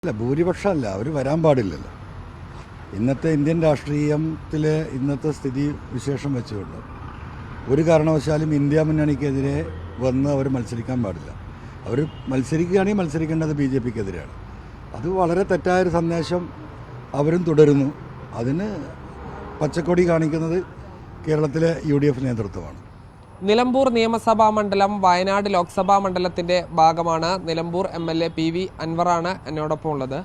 അല്ല, ഭൂരിപക്ഷമല്ല, അവർ വരാൻ പാടില്ലല്ലോ. ഇന്നത്തെ ഇന്ത്യൻ രാഷ്ട്രീയത്തിലെ ഇന്നത്തെ സ്ഥിതി വിശേഷം വെച്ചുകൊണ്ട് ഒരു കാരണവശാലും ഇന്ത്യ മുന്നണിക്കെതിരെ വന്ന് അവർ മത്സരിക്കാൻ പാടില്ല. അവർ മത്സരിക്കുകയാണെങ്കിൽ മത്സരിക്കേണ്ടത് BJPക്കെതിരെയാണ്. അത് വളരെ തെറ്റായൊരു സന്ദേശം അവരും തുടരുന്നു. അതിന് പച്ചക്കൊടി കാണിക്കുന്നത് കേരളത്തിലെ UDF നേതൃത്വമാണ്. നിലമ്പൂർ നിയമസഭാ മണ്ഡലം വയനാട് ലോക്സഭാ മണ്ഡലത്തിൻ്റെ ഭാഗമാണ്. നിലമ്പൂർ MLA PV അൻവറാണ് എന്നോടൊപ്പം ഉള്ളത്.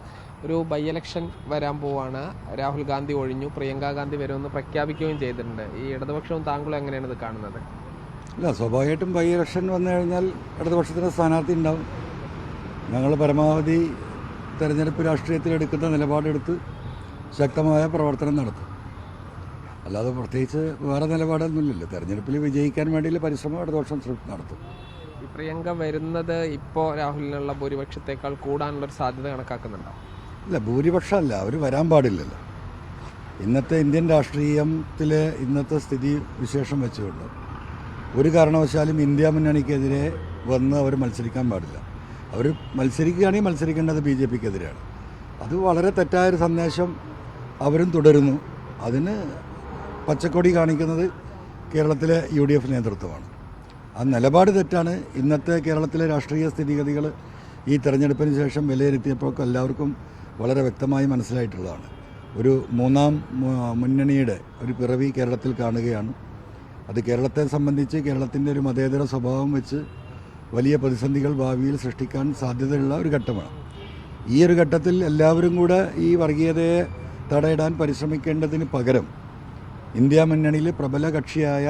ഒരു ബൈ ഇലക്ഷൻ വരാൻ പോവാണ്. രാഹുൽ ഗാന്ധി ഒഴിഞ്ഞു, പ്രിയങ്ക ഗാന്ധി വരുമെന്ന് പ്രഖ്യാപിക്കുകയും ചെയ്തിട്ടുണ്ട്. ഈ ഇടതുപക്ഷവും താങ്കളും എങ്ങനെയാണ് ഇത് കാണുന്നത്? ഇല്ല, സ്വാഭാവികമായിട്ടും ബൈ ഇലക്ഷൻ വന്നു കഴിഞ്ഞാൽ ഇടതുപക്ഷത്തിന് സ്ഥാനാർത്ഥി ഉണ്ടാവും. ഞങ്ങൾ പരമാവധി തെരഞ്ഞെടുപ്പ് രാഷ്ട്രീയത്തിലെടുക്കുന്ന നിലപാടെടുത്ത് ശക്തമായ പ്രവർത്തനം നടത്തും. അല്ലാതെ പ്രത്യേകിച്ച് വേറെ നിലപാടൊന്നുമില്ലല്ലോ. തെരഞ്ഞെടുപ്പിൽ വിജയിക്കാൻ വേണ്ടിയുള്ള പരിശ്രമം ഇടതുപക്ഷം നടത്തും. ഈ പ്രിയങ്ക വരുന്നത് ഇപ്പോൾ രാഹുലിനുള്ള ഭൂരിപക്ഷത്തേക്കാൾ കൂടാനുള്ളൊരു സാധ്യത കണക്കാക്കുന്നുണ്ടോ? ഇല്ല, ഭൂരിപക്ഷമല്ല, അവർ വരാൻ പാടില്ലല്ലോ. ഇന്നത്തെ ഇന്ത്യൻ രാഷ്ട്രീയത്തിലെ ഇന്നത്തെ സ്ഥിതി വിശേഷം വെച്ചുകൊണ്ട് ഒരു കാരണവശാലും ഇന്ത്യ മുന്നണിക്കെതിരെ വന്ന് അവർ മത്സരിക്കാൻ പാടില്ല. അവർ മത്സരിക്കുകയാണെങ്കിൽ മത്സരിക്കേണ്ടത് BJPക്കെതിരെയാണ്. അത് വളരെ തെറ്റായൊരു സന്ദേശം അവരും തുടരുന്നു. അതിന് പച്ചക്കൊടി കാണിക്കുന്നത് കേരളത്തിലെ UDF നേതൃത്വമാണ്. ആ നിലപാട് തെറ്റാണ്. ഇന്നത്തെ കേരളത്തിലെ രാഷ്ട്രീയ സ്ഥിതിഗതികൾ ഈ തെരഞ്ഞെടുപ്പിന് ശേഷം വിലയിരുത്തിയപ്പോൾ എല്ലാവർക്കും വളരെ വ്യക്തമായി മനസ്സിലായിട്ടുള്ളതാണ്. ഒരു മൂന്നാം മുന്നണിയുടെ ഒരു പിറവി കേരളത്തിൽ കാണുകയാണ്. അത് കേരളത്തെ സംബന്ധിച്ച് കേരളത്തിൻ്റെ ഒരു മതേതര സ്വഭാവം വെച്ച് വലിയ പ്രതിസന്ധികൾ ഭാവിയിൽ സൃഷ്ടിക്കാൻ സാധ്യതയുള്ള ഒരു ഘട്ടമാണ്. ഈ ഒരു ഘട്ടത്തിൽ എല്ലാവരും കൂടെ ഈ വർഗീയതയെ തടയിടാൻ പരിശ്രമിക്കേണ്ടതിന് പകരം ഇന്ത്യ മുന്നണിയിൽ പ്രബല കക്ഷിയായ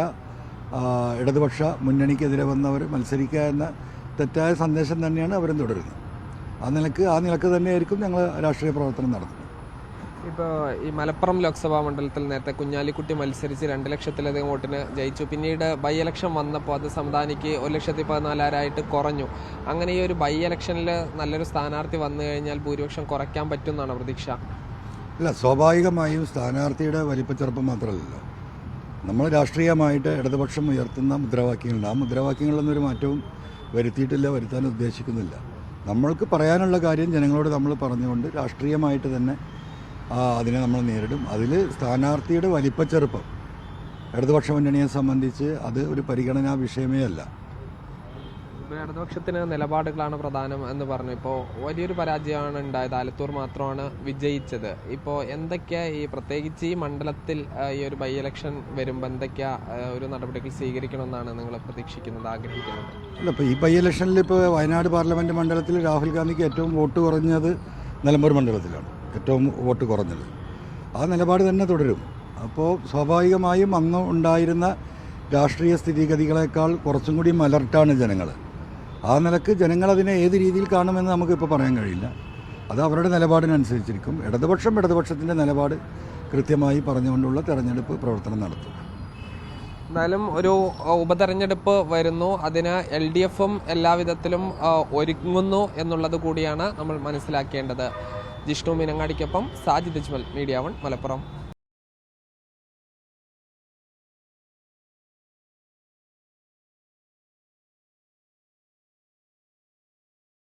ഇടതുപക്ഷ മുന്നണിക്കെതിരെ വന്നവർ മത്സരിക്കുക എന്ന തെറ്റായ സന്ദേശം തന്നെയാണ് അവരും തുടരുന്നത്. ആ നിലക്ക് തന്നെയായിരിക്കും ഞങ്ങൾ രാഷ്ട്രീയ പ്രവർത്തനം നടത്തുന്നത്. ഇപ്പോൾ ഈ മലപ്പുറം ലോക്സഭാ മണ്ഡലത്തിൽ നേരത്തെ കുഞ്ഞാലിക്കുട്ടി മത്സരിച്ച് 2 ലക്ഷത്തിലധികം വോട്ടിന് ജയിച്ചു. പിന്നീട് ബൈ ഇലക്ഷൻ വന്നപ്പോൾ അത് സംസ്ഥാനിക്ക് 1,14,000 കുറഞ്ഞു. അങ്ങനെ ഈ ഒരു ബൈ ഇലക്ഷനിൽ നല്ലൊരു സ്ഥാനാർത്ഥി വന്നു കഴിഞ്ഞാൽ ഭൂരിപക്ഷം കുറയ്ക്കാൻ പറ്റുമെന്നാണ് പ്രതീക്ഷ? ഇല്ല, സ്വാഭാവികമായും സ്ഥാനാർത്ഥിയുടെ വലിപ്പച്ചെറുപ്പം മാത്രമല്ലല്ലോ. നമ്മൾ രാഷ്ട്രീയമായിട്ട് ഇടതുപക്ഷം ഉയർത്തുന്ന മുദ്രാവാക്യങ്ങളുണ്ട്. ആ മുദ്രാവാക്യങ്ങളിലൊന്നൊരു മാറ്റവും വരുത്തിയിട്ടില്ല, വരുത്താൻ ഉദ്ദേശിക്കുന്നില്ല. നമ്മൾക്ക് പറയാനുള്ള കാര്യം ജനങ്ങളോട് നമ്മൾ പറഞ്ഞുകൊണ്ട് രാഷ്ട്രീയമായിട്ട് തന്നെ അതിനെ നമ്മൾ നേരിടും. അതിൽ സ്ഥാനാർത്ഥിയുടെ വലിപ്പച്ചെറുപ്പം ഇടതുപക്ഷ മുന്നണിയെ സംബന്ധിച്ച് അത് ഒരു പരിഗണനാ വിഷയമേ അല്ല. ഇപ്പോൾ ഇടതുപക്ഷത്തിന് നിലപാടുകളാണ് പ്രധാനം എന്ന് പറഞ്ഞു. ഇപ്പോൾ വലിയൊരു പരാജയമാണ് ഉണ്ടായത്. ആലത്തൂർ മാത്രമാണ് വിജയിച്ചത്. ഇപ്പോൾ എന്തൊക്കെയാ ഈ പ്രത്യേകിച്ച് ഈ മണ്ഡലത്തിൽ ഈ ഒരു ബൈ ഇലക്ഷൻ വരുമ്പോൾ എന്തൊക്കെയാ ഒരു നടപടികൾ സ്വീകരിക്കണമെന്നാണ് നിങ്ങൾ പ്രതീക്ഷിക്കുന്നത്, ആഗ്രഹിക്കുന്നത്? അല്ല, ഇപ്പോൾ ഈ ബൈ ഇലക്ഷനിൽ ഇപ്പോൾ വയനാട് പാർലമെൻറ്റ് മണ്ഡലത്തിൽ രാഹുൽ ഗാന്ധിക്ക് ഏറ്റവും വോട്ട് കുറഞ്ഞത് നിലമ്പൂർ മണ്ഡലത്തിലാണ് ഏറ്റവും വോട്ട് കുറഞ്ഞത്. ആ നിലപാട് തന്നെ തുടരും. അപ്പോൾ സ്വാഭാവികമായും അന്ന് ഉണ്ടായിരുന്ന രാഷ്ട്രീയ സ്ഥിതിഗതികളെക്കാൾ കുറച്ചും കൂടി അലർട്ടാണ് ജനങ്ങൾ. ആ നിലക്ക് ജനങ്ങളതിനെ ഏത് രീതിയിൽ കാണുമെന്ന് നമുക്കിപ്പോൾ പറയാൻ കഴിയില്ല. അത് അവരുടെ നിലപാടിനനുസരിച്ചിരിക്കും. ഇടതുപക്ഷത്തിൻ്റെ നിലപാട് കൃത്യമായി പറഞ്ഞുകൊണ്ടുള്ള തെരഞ്ഞെടുപ്പ് പ്രവർത്തനം നടത്തും. എന്നാലും ഒരു ഉപതെരഞ്ഞെടുപ്പ് വരുന്നു. അതിന് LDFും എല്ലാവിധത്തിലും ഒരുങ്ങുന്നു എന്നുള്ളത് കൂടിയാണ് നമ്മൾ മനസ്സിലാക്കേണ്ടത്. ജിഷ്ണു മീനങ്ങാടിക്കൊപ്പം സാജിദ് അജ്മൽ, മീഡിയ 1 മലപ്പുറം.